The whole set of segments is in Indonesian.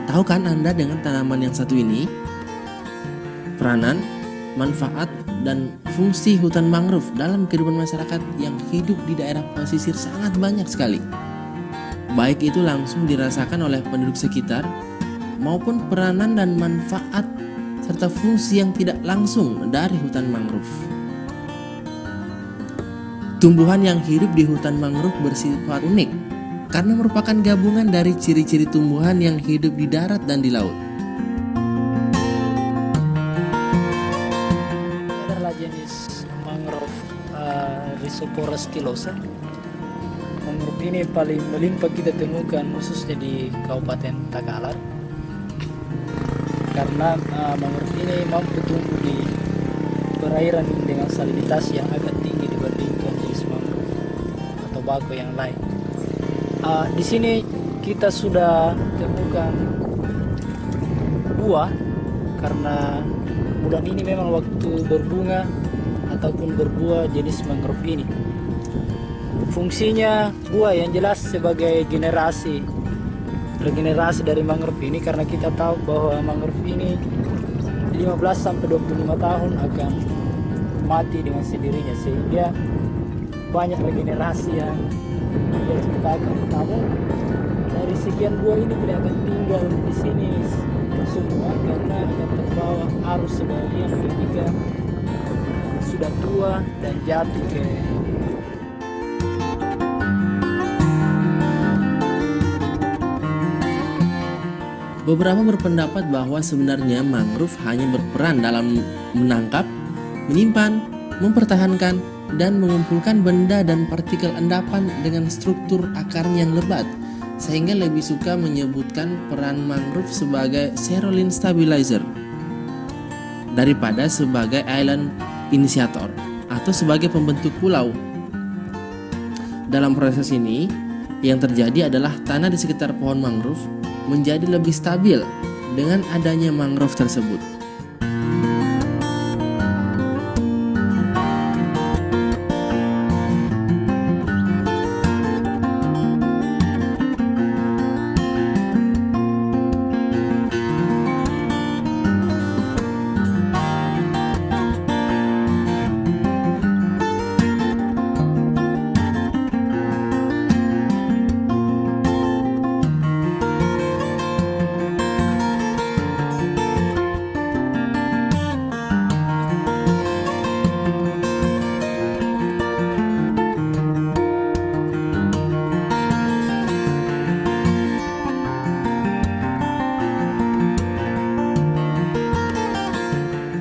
Tahu kan Anda dengan tanaman yang satu ini? Peranan, manfaat, dan fungsi hutan mangrove dalam kehidupan masyarakat yang hidup di daerah pesisir sangat banyak sekali. Baik itu langsung dirasakan oleh penduduk sekitar, maupun peranan dan manfaat serta fungsi yang tidak langsung dari hutan mangrove. Tumbuhan yang hidup di hutan mangrove bersifat unik karena merupakan gabungan dari ciri-ciri tumbuhan yang hidup di darat dan di laut. Ini adalah jenis mangrove Rhizopora stylosa. Mangrove ini paling melimpah kita temukan khususnya di Kabupaten Takalar. Karena mangrove ini mampu tumbuh di perairan dengan salinitas yang agak tinggi dibandingkan jenis mangrove atau bako yang lain. Di sini kita sudah temukan buah karena bulan ini memang waktu berbunga ataupun berbuah jenis mangrove ini. Fungsinya buah yang jelas sebagai regenerasi dari mangrove ini, karena kita tahu bahwa mangrove ini 15-25 tahun akan mati dengan sendirinya, sehingga banyak regenerasi yang dia ciptakan. Namun dari sekian buah ini tidak akan tinggal di sini semua, karena akan terbawa arus sebagian ketika sudah tua dan jatuh ke Beberapa berpendapat bahwa sebenarnya mangrove hanya berperan dalam menangkap, menyimpan, mempertahankan, dan mengumpulkan benda dan partikel endapan dengan struktur akarnya yang lebat, sehingga lebih suka menyebutkan peran mangrove sebagai seroline stabilizer daripada sebagai island initiator atau sebagai pembentuk pulau. Dalam proses ini, yang terjadi adalah tanah di sekitar pohon mangrove menjadi lebih stabil dengan adanya mangrove tersebut.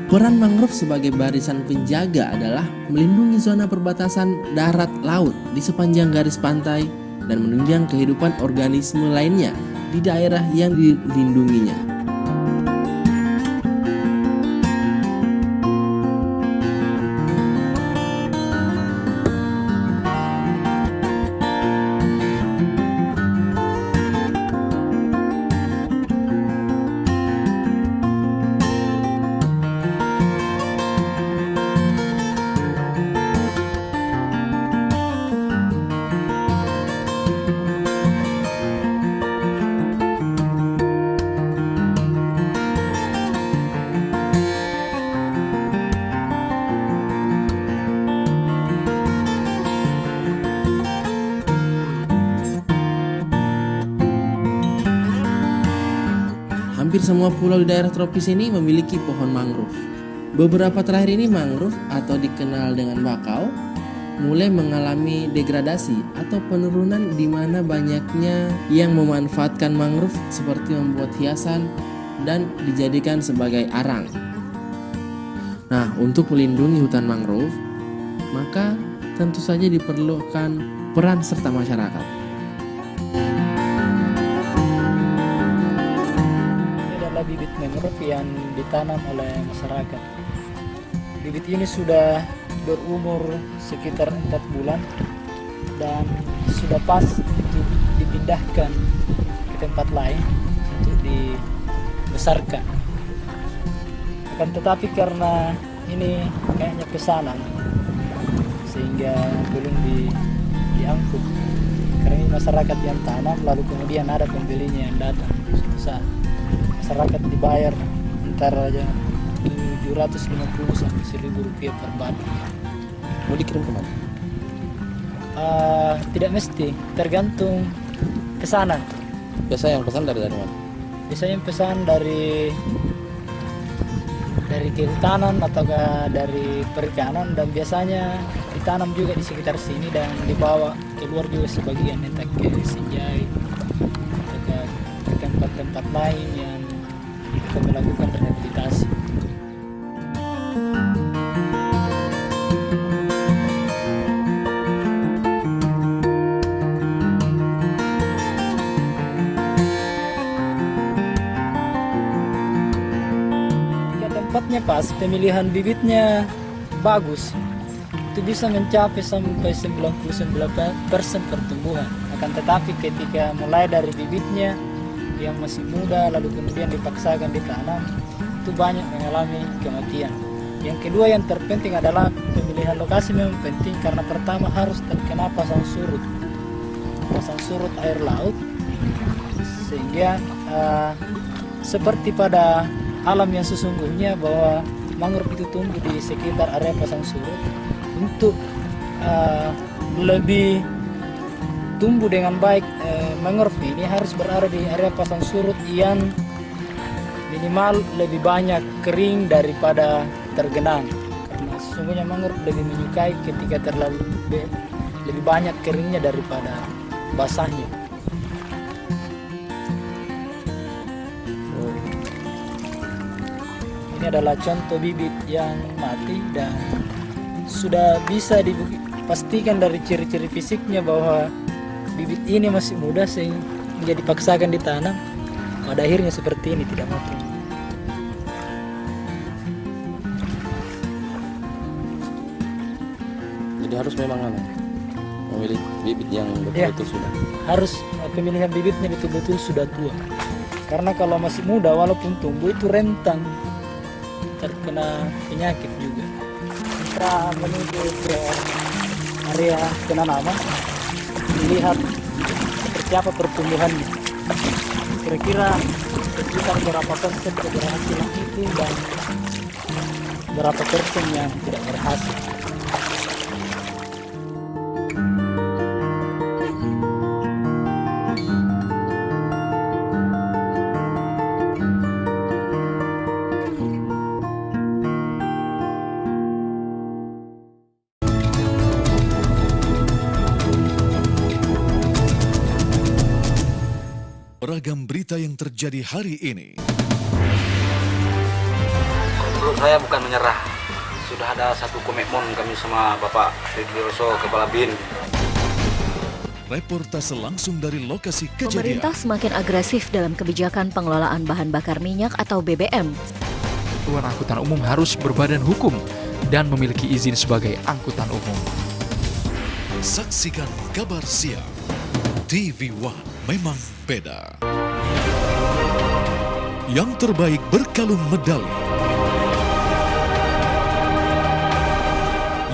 Peran mangrove sebagai barisan penjaga adalah melindungi zona perbatasan darat laut di sepanjang garis pantai dan menunjang kehidupan organisme lainnya di daerah yang dilindunginya. Hampir semua pulau di daerah tropis ini memiliki pohon mangrove. Beberapa terakhir ini mangrove atau dikenal dengan bakau mulai mengalami degradasi atau penurunan, di mana banyaknya yang memanfaatkan mangrove seperti membuat hiasan dan dijadikan sebagai arang. Nah, untuk melindungi hutan mangrove, maka tentu saja diperlukan peran serta masyarakat. Bibit mangrove yang ditanam oleh masyarakat. Bibit ini sudah berumur sekitar 4 bulan dan sudah pas untuk dipindahkan ke tempat lain untuk dibesarkan. Akan tetapi karena ini kayaknya pesanan sehingga belum diangkut, karena ini masyarakat yang tanam lalu kemudian ada pembelinya yang datang suatu saat. masyarakat dibayar antara 750 sampai 1.000 rupiah per batu. Mau dikirim kemana? Tidak mesti, tergantung pesanan. Biasa yang pesan dari mana? Biasanya pesan dari kehutanan atau dari perikanan, dan biasanya ditanam juga di sekitar sini dan dibawa keluar juga sebagian, entah ke Sinjai atau ke tempat-tempat lain yang kita melakukan rehabilitasi. Tempatnya pas, pemilihan bibitnya bagus, itu bisa mencapai sampai 99% pertumbuhan. Akan tetapi ketika mulai dari bibitnya yang masih muda lalu kemudian dipaksakan ditanam, itu banyak mengalami kematian. Yang kedua yang terpenting adalah pemilihan lokasi memang penting, karena pertama harus terkena pasang surut air laut, sehingga seperti pada alam yang sesungguhnya bahwa mangrove itu tumbuh di sekitar area pasang surut. Untuk lebih tumbuh dengan baik, mangrove ini harus berada di area pasang surut yang minimal lebih banyak kering daripada tergenang, karena sesungguhnya mangrove lebih menyukai ketika lebih banyak keringnya daripada basahnya. Ini adalah contoh bibit yang mati dan sudah bisa dipastikan dari ciri-ciri fisiknya bahwa bibit ini masih muda sehingga dipaksakan ditanam. Pada akhirnya seperti ini, tidak mati. Jadi harus memang memilih bibit yang betul-betul sudah. Harus pemilihan bibitnya betul-betul sudah tua. Karena kalau masih muda walaupun tumbuh itu rentan terkena penyakit juga. Kita menuju ke area penanaman, melihat seperti apa pertumbuhannya. Kira-kira sekitar berapa persen keberhasilan itu dan berapa persen yang tidak berhasil. Beragam berita yang terjadi hari ini. Menurut saya bukan menyerah. Sudah ada satu komitmen kami sama Bapak Ridhoso, Kepala BIN. Reportase langsung dari lokasi kejadian. Pemerintah semakin agresif dalam kebijakan pengelolaan bahan bakar minyak atau BBM. Angkutan umum harus berbadan hukum dan memiliki izin sebagai angkutan umum. Saksikan kabar siang. TV One memang beda. Yang terbaik berkalung medali.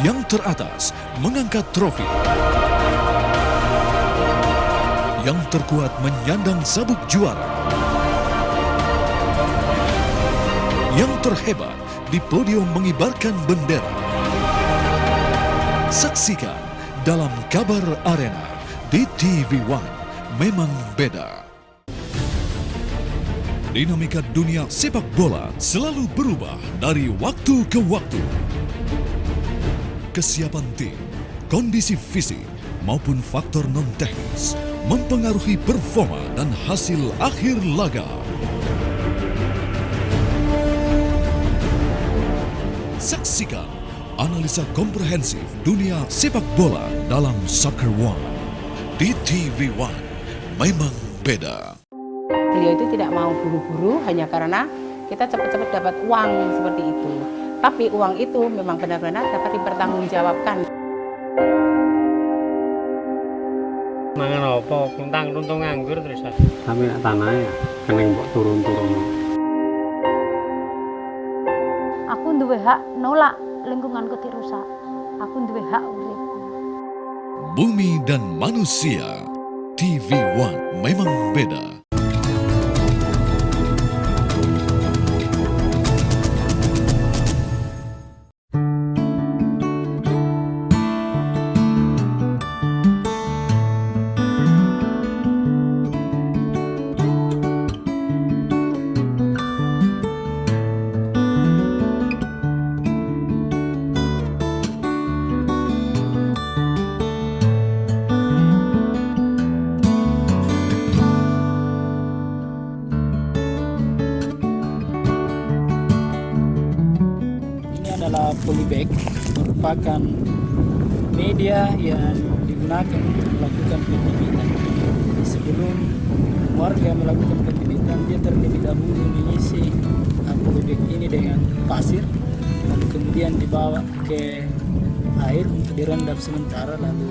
Yang teratas mengangkat trofi. Yang terkuat menyandang sabuk juara. Yang terhebat di podium mengibarkan bendera. Saksikan dalam Kabar Arena di TV One memang beda. Dinamika dunia sepak bola selalu berubah dari waktu ke waktu. Kesiapan tim, kondisi fisik, maupun faktor non-teknis mempengaruhi performa dan hasil akhir laga. Saksikan analisa komprehensif dunia sepak bola dalam Soccer One di TV One memang beda. Beliau itu tidak mau buru-buru hanya karena kita cepat-cepat dapat uang seperti itu. Tapi uang itu memang benar-benar dapat dipertanggungjawabkan. Mangan apa? Kuntang runtung nganggur terus. Tapi nak tanah ya, kena mbok turun-turun. Aku duwe hak nolak lingkunganku dirusak. Aku duwe hak urip. Bumi dan manusia, TV One memang beda. adalah polybag, merupakan media yang digunakan untuk melakukan pembibitan. Sebelum warga melakukan pembibitan, dia terlebih dahulu mengisi polybag ini dengan pasir, lalu kemudian dibawa ke air untuk direndam sementara, lalu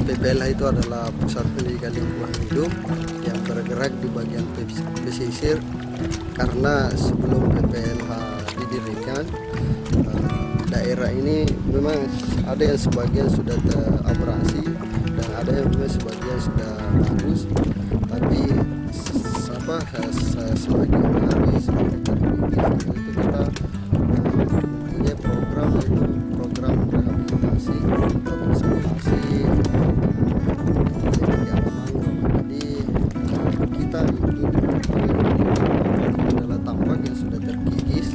PPLH itu adalah pusat pendidikan lingkungan hidup yang bergerak di bagian pesisir, karena sebelum PPLH didirikan daerah ini memang ada yang sebagian sudah terabrasi dan ada yang memang sebagian sudah bagus, tapi semakin hari semakin terpilih itu kita punya program, yaitu program rehabilitasi atau konservasi. Jadi kita ini adalah tambak yang sudah terkikis,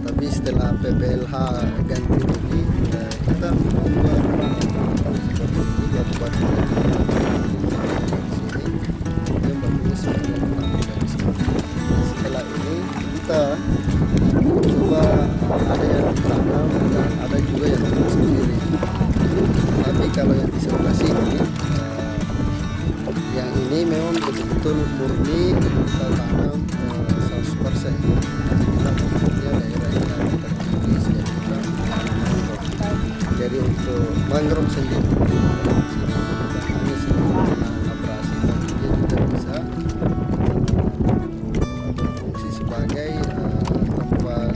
tapi setelah PPLH ganti rugi kita membuat seperti ini, buat yang bagus dari sini. Setelah ini kita coba ada yang ditanam dan ada juga yang tanam sendiri. Tapi kalau yang di sebelah sini yang ini memang betul-betul murni kita tanam 100%. Kita mempunyai daerah yang terkikis, ya kita. Jadi untuk mangrove sendiri bukan hanya sebagai abrasi, tapi dia juga bisa berfungsi sebagai tempat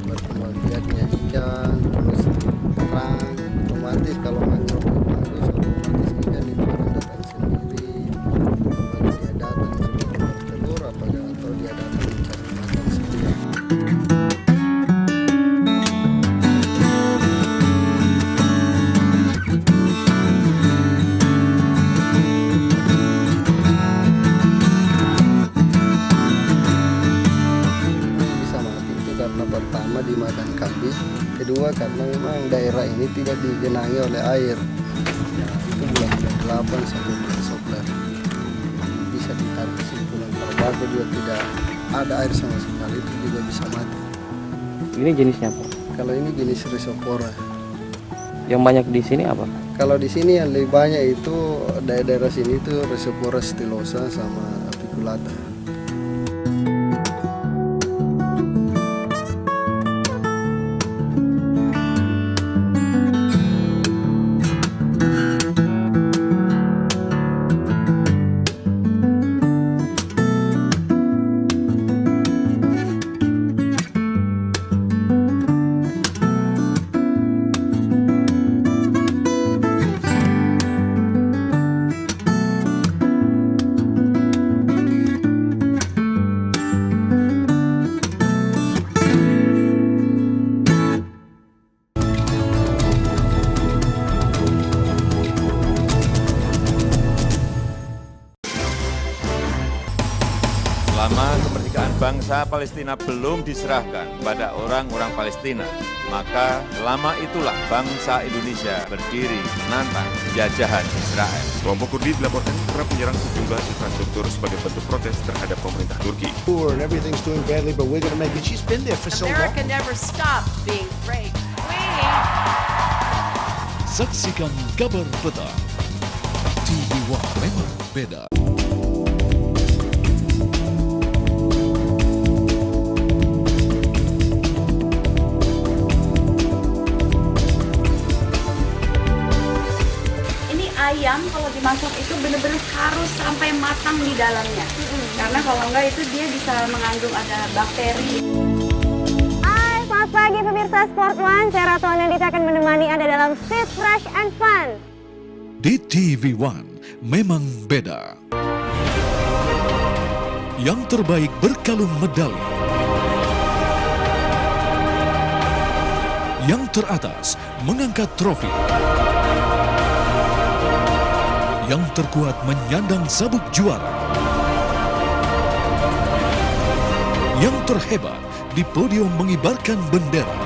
berkembang biaknya ikan, terus terang. Otomatis kalau mangrove bagus, otomatis ikan itu akan datang sendiri. Apakah dia datang sebelum bertelur, atau dia datang mencari makan sendiri. Bisa mati itu karena pertama dimakan kambing, kedua karena memang daerah ini tidak digenangi oleh air. Itu bulan 8 sampai bulan 11 bisa ditarik kesimpulan. Kalau bagus juga tidak ada air sama sekali, itu juga bisa mati. Ini jenisnya apa? Kalau ini jenis Rhizopora. Yang banyak di sini apa? Kalau di sini yang lebih banyak itu daerah sini itu Rhizopora stylosa sama apiculata. Selama kemerdekaan bangsa Palestina belum diserahkan pada orang-orang Palestina, maka lama itulah bangsa Indonesia berdiri menantang penjajahan Israel. Kelompok Kurdi dilaporkan kerap menyerang sejumlah infrastruktur sebagai bentuk protes terhadap pemerintah Turki. Everything's doing badly, but we're going to make it. She's been there for so long. America never stopped being great. Saksikan kabar petang. TV One memang beda. Ayam kalau dimasak itu benar-benar harus sampai matang di dalamnya, karena kalau enggak itu dia bisa mengandung ada bakteri. Hai, selamat pagi pemirsa Sport One. Saya Ratu Anandita akan menemani Anda dalam Fit, Fresh, and Fun. Di TV One memang beda. Yang terbaik berkalung medali. Yang teratas mengangkat trofi. Yang terkuat menyandang sabuk juara. Yang terhebat di podium mengibarkan bendera.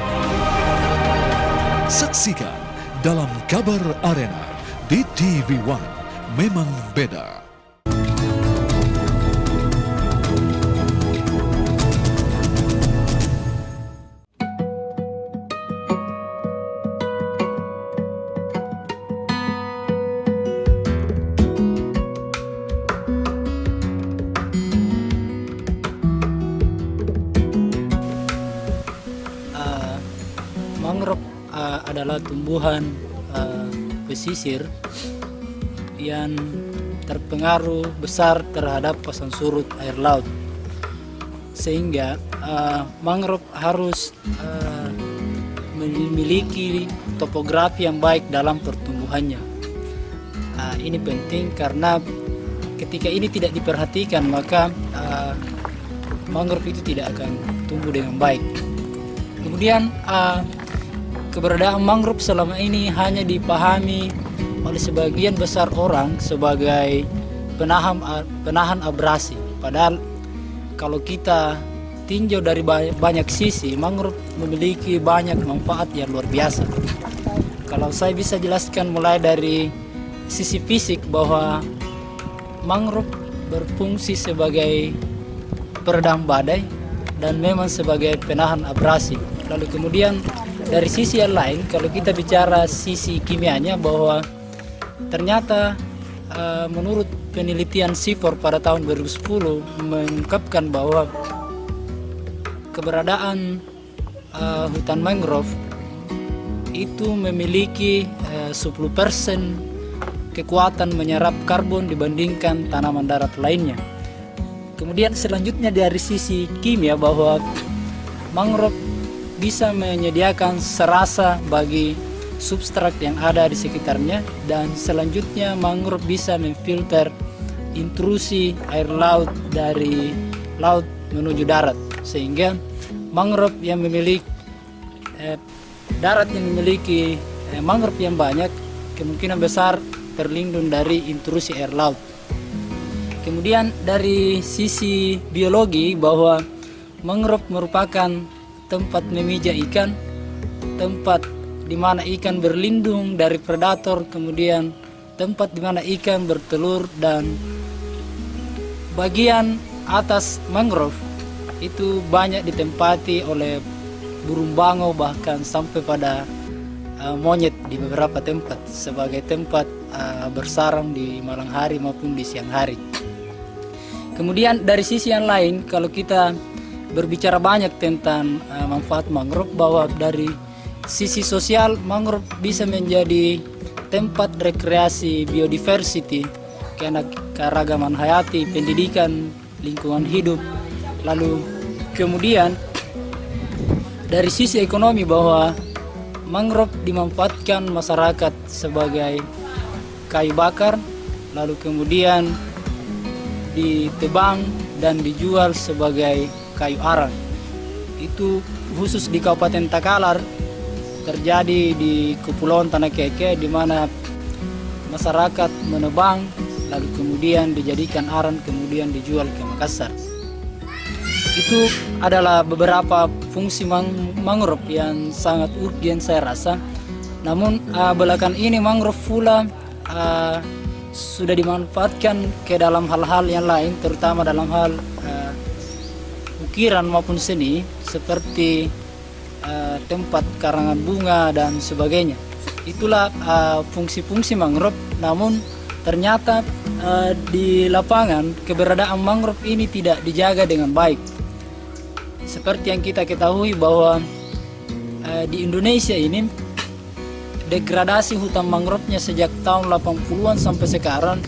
Saksikan dalam Kabar Arena di TV One memang beda. Mangrove adalah tumbuhan pesisir yang terpengaruh besar terhadap pasang surut air laut, sehingga mangrove harus memiliki topografi yang baik dalam pertumbuhannya. Ini penting karena ketika ini tidak diperhatikan, maka mangrove itu tidak akan tumbuh dengan baik. Kemudian keberadaan mangrove selama ini hanya dipahami oleh sebagian besar orang sebagai penahan abrasi. Padahal kalau kita tinjau dari banyak sisi, mangrove memiliki banyak manfaat yang luar biasa. Kalau saya bisa jelaskan mulai dari sisi fisik, bahwa mangrove berfungsi sebagai peredam badai dan memang sebagai penahan abrasi. Lalu kemudian dari sisi yang lain, kalau kita bicara sisi kimianya, bahwa ternyata menurut penelitian CIFOR pada tahun 2010 mengungkapkan bahwa keberadaan hutan mangrove itu memiliki 10% kekuatan menyerap karbon dibandingkan tanaman darat lainnya. Kemudian selanjutnya dari sisi kimia bahwa mangrove bisa menyediakan serasa bagi substrat yang ada di sekitarnya, dan selanjutnya mangrove bisa memfilter intrusi air laut dari laut menuju darat, sehingga mangrove yang memiliki darat yang memiliki mangrove yang banyak kemungkinan besar terlindung dari intrusi air laut. Kemudian dari sisi biologi bahwa mangrove merupakan tempat memijak ikan, tempat di mana ikan berlindung dari predator, kemudian tempat di mana ikan bertelur, dan bagian atas mangrove itu banyak ditempati oleh burung bangau, bahkan sampai pada monyet di beberapa tempat sebagai tempat bersarang di malam hari maupun di siang hari. Kemudian dari sisi yang lain, kalau kita berbicara banyak tentang manfaat mangrove, bahwa dari sisi sosial mangrove bisa menjadi tempat rekreasi biodiversity, keanekaragaman hayati, pendidikan, lingkungan hidup. Lalu kemudian dari sisi ekonomi bahwa mangrove dimanfaatkan masyarakat sebagai kayu bakar, lalu kemudian ditebang dan dijual sebagai kayu arang. Itu khusus di Kabupaten Takalar terjadi di Kepulauan Tanah Keke, di mana masyarakat menebang lalu kemudian dijadikan arang, kemudian dijual ke Makassar. Itu adalah beberapa fungsi mangrove yang sangat urgen saya rasa. Namun belakangan ini mangrove pula sudah dimanfaatkan ke dalam hal-hal yang lain, terutama dalam hal ukiran maupun seni, seperti tempat karangan bunga dan sebagainya. Itulah fungsi-fungsi mangrove. Namun ternyata di lapangan keberadaan mangrove ini tidak dijaga dengan baik. Seperti yang kita ketahui bahwa di Indonesia ini degradasi hutan mangrove-nya sejak tahun 80-an sampai sekarang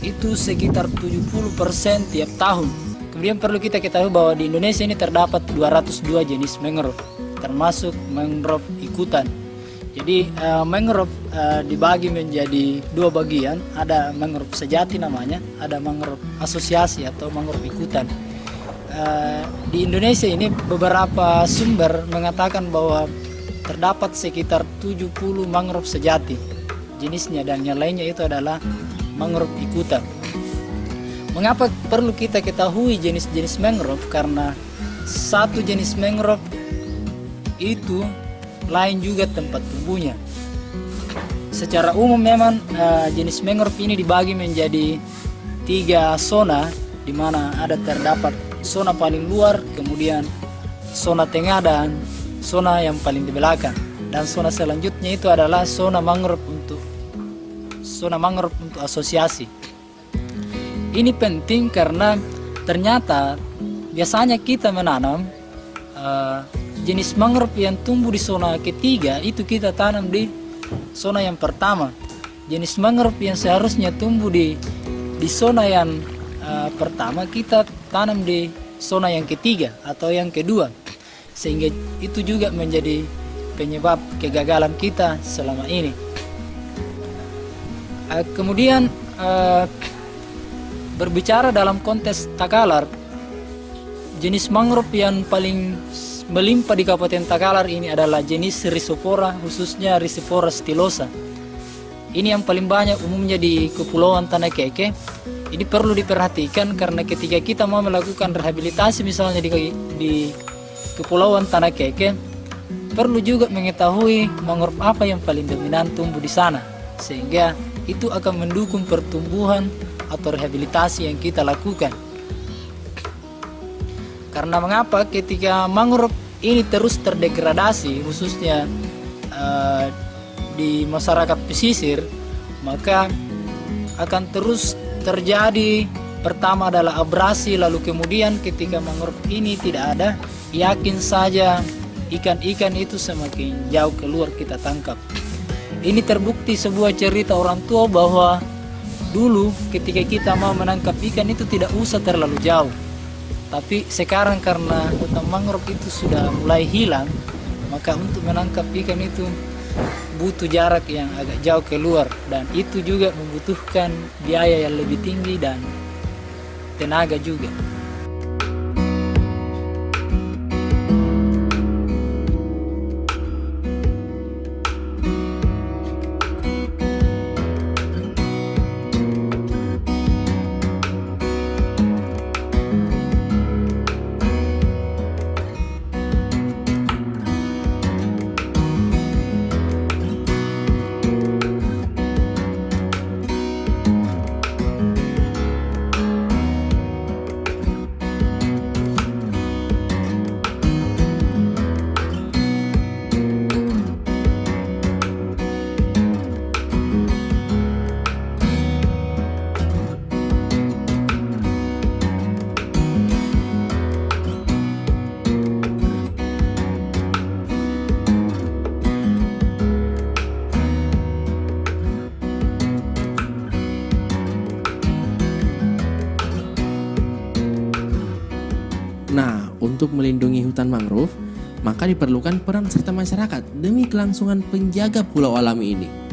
itu sekitar 70% tiap tahun. Kemudian perlu kita ketahui bahwa di Indonesia ini terdapat 202 jenis mangrove, termasuk mangrove ikutan. Jadi mangrove dibagi menjadi dua bagian, ada mangrove sejati namanya, ada mangrove asosiasi atau mangrove ikutan. Di Indonesia ini beberapa sumber mengatakan bahwa terdapat sekitar 70 mangrove sejati jenisnya, dan yang lainnya itu adalah mangrove ikutan. Mengapa perlu kita ketahui jenis-jenis mangrove? Karena satu jenis mangrove itu lain juga tempat tumbuhnya. Secara umum memang jenis mangrove ini dibagi menjadi 3 zona, di mana ada terdapat zona paling luar, kemudian zona tengah, dan zona yang paling di belakang. Dan zona selanjutnya itu adalah zona mangrove untuk asosiasi. Ini penting karena ternyata biasanya kita menanam jenis mangrove yang tumbuh di zona ketiga itu kita tanam di zona yang pertama. Jenis mangrove yang seharusnya tumbuh di zona yang pertama kita tanam di zona yang ketiga atau yang kedua, sehingga itu juga menjadi penyebab kegagalan kita selama ini. Kemudian berbicara dalam konteks Takalar, jenis mangrove yang paling melimpah di Kabupaten Takalar ini adalah jenis Rhizophora, khususnya Rhizophora stylosa. Ini yang paling banyak umumnya di Kepulauan Tanah Keke. Ini perlu diperhatikan karena ketika kita mau melakukan rehabilitasi misalnya di Kepulauan Tanah Keke, perlu juga mengetahui mangrove apa yang paling dominan tumbuh di sana, sehingga itu akan mendukung pertumbuhan atau rehabilitasi yang kita lakukan. Karena mengapa ketika mangrove ini terus terdegradasi, khususnya di masyarakat pesisir, maka akan terus terjadi, pertama adalah abrasi, lalu kemudian ketika mangrove ini tidak ada, yakin saja ikan-ikan itu semakin jauh keluar kita tangkap. Ini terbukti sebuah cerita orang tua bahwa dulu ketika kita mau menangkap ikan itu tidak usah terlalu jauh. Tapi sekarang karena hutan mangrove itu sudah mulai hilang, maka untuk menangkap ikan itu butuh jarak yang agak jauh keluar, dan itu juga membutuhkan biaya yang lebih tinggi dan tenaga juga. Nah, untuk melindungi hutan mangrove, maka diperlukan peran serta masyarakat demi kelangsungan penjaga pulau alami ini.